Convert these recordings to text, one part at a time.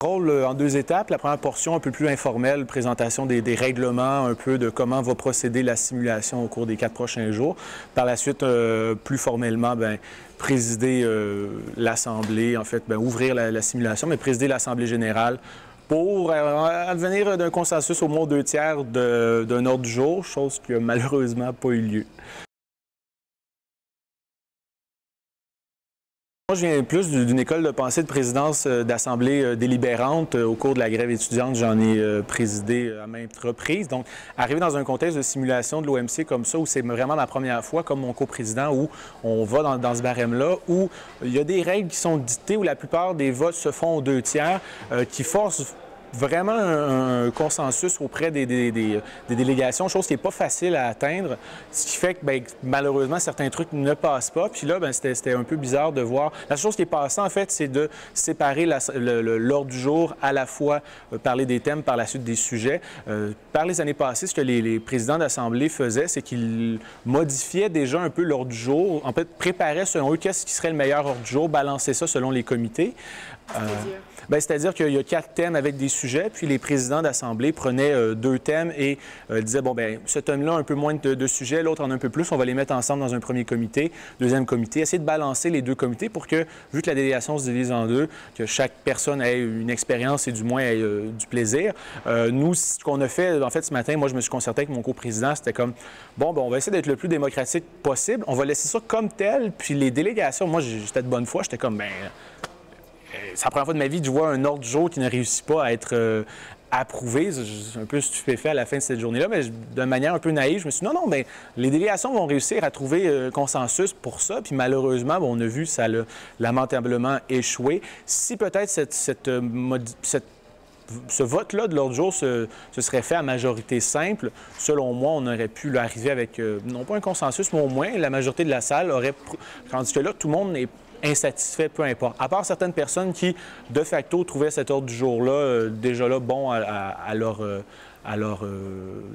déroule en deux étapes. La première portion un peu plus informelle, présentation des règlements, un peu de comment va procéder la simulation au cours des 4 prochains jours. Par la suite, plus formellement, présider l'Assemblée, en fait, ouvrir la simulation, mais présider l'Assemblée générale pour advenir d'un consensus au moins 2/3 d'un ordre du jour, chose qui n'a malheureusement pas eu lieu. Moi, je viens plus d'une école de pensée de présidence d'assemblée délibérante. Au cours de la grève étudiante, j'en ai présidé à maintes reprises. Donc, arriver dans un contexte de simulation de l'OMC comme ça, où c'est vraiment la première fois, comme mon coprésident, où on va dans ce barème-là, où il y a des règles qui sont dictées, où la plupart des votes se font aux 2/3, qui forcent vraiment un consensus auprès des délégations, chose qui n'est pas facile à atteindre, ce qui fait que malheureusement, certains trucs ne passent pas. Puis là, c'était un peu bizarre de voir. La chose qui est passée, en fait, c'est de séparer l'ordre du jour, à la fois parler des thèmes, par la suite des sujets. Par les années passées, ce que les présidents d'Assemblée faisaient, c'est qu'ils modifiaient déjà un peu l'ordre du jour, en fait, préparaient selon eux qu'est-ce qui serait le meilleur ordre du jour, balançaient ça selon les comités. C'est-à-dire qu'il y a 4 thèmes avec des sujets, puis les présidents d'Assemblée prenaient 2 thèmes et disaient, ce thème-là a un peu moins de sujets, l'autre en a un peu plus, on va les mettre ensemble dans un premier comité, deuxième comité, essayer de balancer les 2 comités pour que, vu que la délégation se divise en 2, que chaque personne ait une expérience et du moins ait du plaisir. Nous, ce qu'on a fait, en fait, ce matin, moi, je me suis concerté avec mon coprésident, c'était comme, on va essayer d'être le plus démocratique possible, on va laisser ça comme tel, puis les délégations, moi, j'étais de bonne foi, j'étais comme, c'est la première fois de ma vie que je vois un ordre du jour qui ne réussit pas à être approuvé. Je suis un peu stupéfait à la fin de cette journée-là, mais de manière un peu naïve, je me suis dit non, les délégations vont réussir à trouver consensus pour ça. Puis malheureusement, on a vu, ça a lamentablement échoué. Si peut-être ce vote-là de l'ordre du jour se serait fait à majorité simple, selon moi, on aurait pu arriver avec, non pas un consensus, mais au moins la majorité de la salle aurait... Tandis que là, tout le monde est insatisfait, peu importe. À part certaines personnes qui, de facto, trouvaient cet ordre du jour-là déjà là bon à leur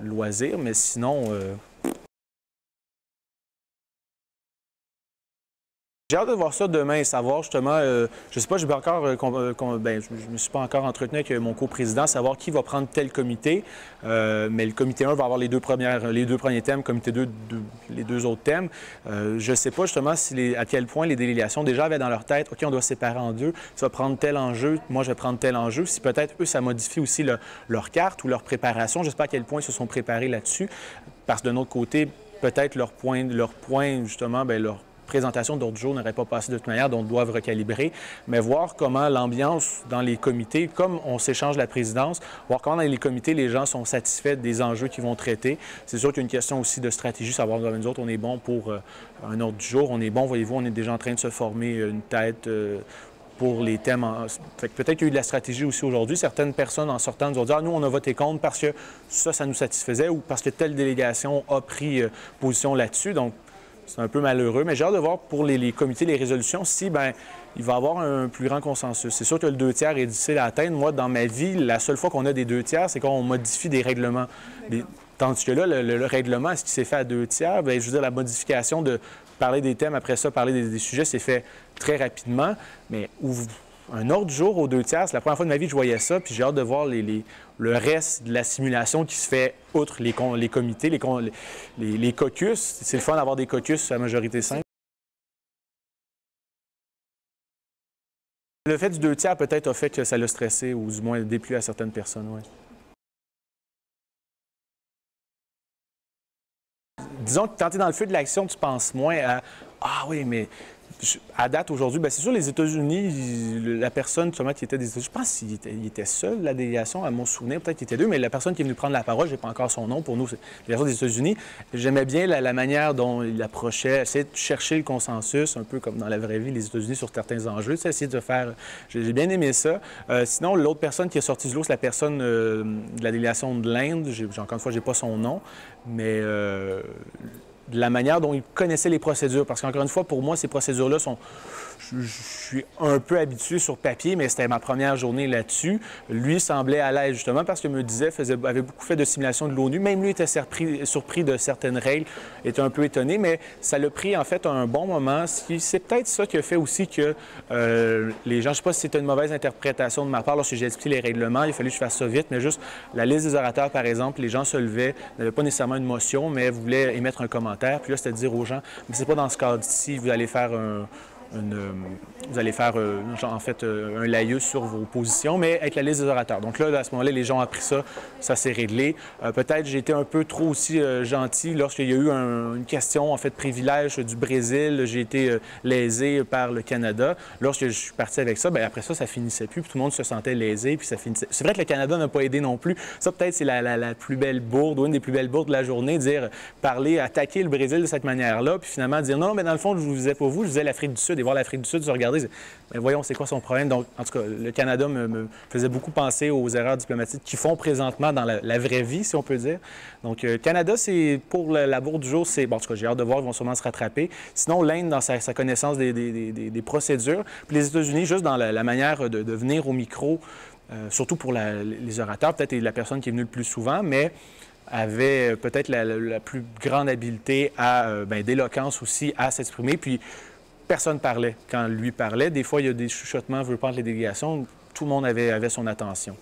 loisir, mais sinon... J'ai hâte de voir ça demain et savoir justement, je ne sais pas, je me suis pas encore entretenu avec mon coprésident, savoir qui va prendre tel comité, mais le comité 1 va avoir les deux premiers thèmes, comité 2, les 2 autres thèmes. Je ne sais pas justement à quel point les délégations déjà avaient dans leur tête, OK, on doit séparer en 2, tu vas prendre tel enjeu, moi je vais prendre tel enjeu. Si peut-être eux, ça modifie aussi leur carte ou leur préparation, je ne sais pas à quel point ils se sont préparés là-dessus, parce que de notre côté, peut-être leur point justement, leur présentation d'ordre du jour n'aurait pas passé de toute manière, donc doivent recalibrer, mais voir comment l'ambiance dans les comités, comme on s'échange la présidence, voir comment dans les comités, les gens sont satisfaits des enjeux qu'ils vont traiter. C'est sûr qu'il y a une question aussi de stratégie, savoir nous autres, on est bon pour un ordre du jour, on est bon, voyez-vous, on est déjà en train de se former une tête pour les thèmes. Peut-être qu'il y a eu de la stratégie aussi aujourd'hui. Certaines personnes, en sortant, nous ont dit « Ah, nous, on a voté contre parce que ça nous satisfaisait ou parce que telle délégation a pris position là-dessus. » Donc, c'est un peu malheureux, mais j'ai hâte de voir pour les comités, les résolutions, si il va y avoir un plus grand consensus. C'est sûr que le 2/3 est difficile à atteindre. Moi, dans ma vie, la seule fois qu'on a des 2/3, c'est quand on modifie des règlements. Tandis que là, le règlement, est-ce qu'il s'est fait à 2/3? Je veux dire, la modification de parler des thèmes, après ça, parler des sujets, c'est fait très rapidement. Mais un ordre du jour aux 2/3, c'est la première fois de ma vie que je voyais ça, puis j'ai hâte de voir le reste de la simulation qui se fait outre les comités, les caucus. C'est le fun d'avoir des caucus à majorité simple. Le fait du 2/3 peut-être a fait que ça l'a stressé ou du moins déplu à certaines personnes, oui. Disons que quand tu es dans le feu de l'action, tu penses moins à « Ah oui, mais à date aujourd'hui, c'est sûr les États-Unis, la personne justement qui était des États-Unis, je pense qu'il était seul, la délégation, à mon souvenir, peut-être qu'il était 2, mais la personne qui est venue prendre la parole, je n'ai pas encore son nom, pour nous, c'est la délégation des États-Unis. J'aimais bien la manière dont il approchait, essayer de chercher le consensus, un peu comme dans la vraie vie, les États-Unis sur certains enjeux, essayer de faire... J'ai bien aimé ça. Sinon, l'autre personne qui est sortie du lot, c'est la personne de la délégation de l'Inde. Encore une fois, je n'ai pas son nom, mais... de la manière dont il connaissait les procédures. Parce qu'encore une fois, pour moi, ces procédures-là sont... Je suis un peu habitué sur papier, mais c'était ma première journée là-dessus. Lui semblait à l'aise, justement, parce qu'il me disait, avait beaucoup fait de simulations de l'ONU. Même lui était surpris de certaines règles, était un peu étonné, mais ça l'a pris, en fait, un bon moment. C'est peut-être ça qui a fait aussi que les gens, je ne sais pas si c'était une mauvaise interprétation de ma part lorsque j'ai expliqué les règlements, il a fallu que je fasse ça vite, mais juste la liste des orateurs, par exemple, les gens se levaient, n'avaient pas nécessairement une motion, mais voulaient émettre un commentaire. Puis là, c'était de dire aux gens, mais c'est pas dans ce cadre-ci, vous allez faire en fait un laïus sur vos positions, mais avec la liste des orateurs. Donc là, à ce moment-là, les gens ont appris ça, ça s'est réglé. Peut-être j'ai été un peu trop aussi gentil lorsqu'il y a eu une question, en fait, privilège du Brésil. J'ai été lésé par le Canada. Lorsque je suis parti avec ça, bien, après ça, ça finissait plus, puis tout le monde se sentait lésé, puis ça finissait. C'est vrai que le Canada n'a pas aidé non plus. Ça, peut-être, c'est la plus belle bourde, ou une des plus belles bourdes de la journée, attaquer le Brésil de cette manière-là, puis finalement dire non, mais dans le fond, je ne vous disais pas vous, je disais l'Afrique du Sud. Et voir l'Afrique du Sud se regarder, mais voyons, c'est quoi son problème? Donc, en tout cas, le Canada me faisait beaucoup penser aux erreurs diplomatiques qu'ils font présentement dans la vraie vie, si on peut dire. Donc, Canada, c'est pour la bourde du jour, c'est... Bon, en tout cas, j'ai hâte de voir, ils vont sûrement se rattraper. Sinon, l'Inde, dans sa connaissance des procédures, puis les États-Unis, juste dans la manière de venir au micro, surtout pour les orateurs, peut-être la personne qui est venue le plus souvent, mais avait peut-être la plus grande habileté d'éloquence aussi à s'exprimer. Puis, personne parlait quand lui parlait. Des fois, il y a des chuchotements, veut pas entre les délégations. Tout le monde avait son attention.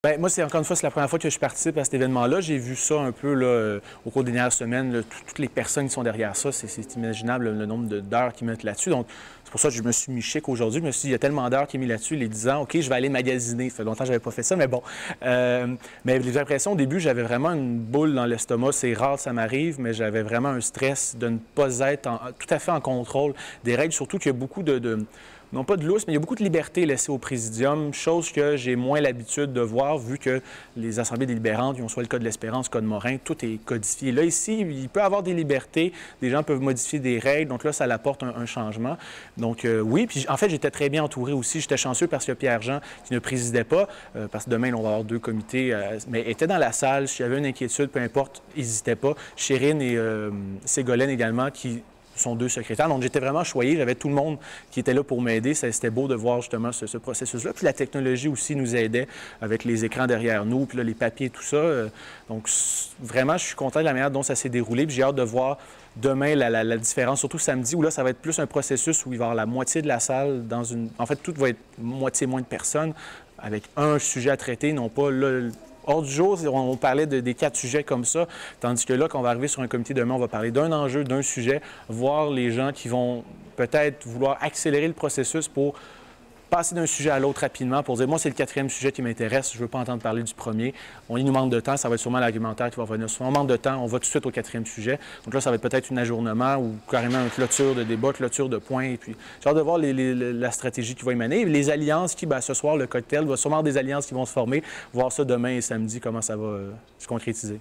Bien, moi, encore une fois, c'est la première fois que je participe à cet événement-là. J'ai vu ça un peu là, au cours des dernières semaines. Là, toutes les personnes qui sont derrière ça, c'est imaginable le nombre d'heures qu'ils mettent là-dessus. Donc, c'est pour ça que je me suis mis chic aujourd'hui. Je me suis dit, il y a tellement d'heures qui est mis là-dessus, les disant, OK, je vais aller magasiner. Ça fait longtemps que je n'avais pas fait ça, mais bon. Mais les impressions, au début, j'avais vraiment une boule dans l'estomac. C'est rare que ça m'arrive, mais j'avais vraiment un stress de ne pas être tout à fait en contrôle des règles, surtout qu'il y a beaucoup non pas de lousse, mais il y a beaucoup de liberté laissée au présidium, chose que j'ai moins l'habitude de voir, vu que les assemblées délibérantes, ils ont soit le Code de l'Espérance, Code Morin, tout est codifié. Là, ici, il peut y avoir des libertés, des gens peuvent modifier des règles, donc là, ça apporte un changement. Donc oui, puis en fait, j'étais très bien entouré aussi. J'étais chanceux parce que Pierre-Jean, qui ne présidait pas, parce que demain, on va avoir 2 comités, mais était dans la salle. S'il y avait une inquiétude, peu importe, n'hésitait pas. Chérine et Ségolène également, qui sont 2 secrétaires. Donc, j'étais vraiment choyé. J'avais tout le monde qui était là pour m'aider. C'était beau de voir justement ce processus-là. Puis la technologie aussi nous aidait avec les écrans derrière nous, puis là, les papiers, tout ça. Donc, vraiment, je suis content de la manière dont ça s'est déroulé. Puis j'ai hâte de voir demain la différence, surtout samedi, où là, ça va être plus un processus où il va y avoir la moitié de la salle dans une... En fait, tout va être moitié moins de personnes avec un sujet à traiter, non pas là... Hors du jour, on parlait des 4 sujets comme ça, tandis que là, quand on va arriver sur un comité demain, on va parler d'un enjeu, d'un sujet, voir les gens qui vont peut-être vouloir accélérer le processus pour passer d'un sujet à l'autre rapidement, pour dire, moi, c'est le 4e sujet qui m'intéresse, je ne veux pas entendre parler du premier. Il nous manque de temps, ça va être sûrement l'argumentaire qui va revenir. Si on manque de temps, on va tout de suite au 4e sujet. Donc là, ça va être peut-être un ajournement ou carrément une clôture de débat, clôture de points. Et puis, j'ai hâte de voir la stratégie qui va émaner. Les alliances qui, ce soir, le cocktail, il va sûrement avoir des alliances qui vont se former. Voir ça demain et samedi, comment ça va se concrétiser.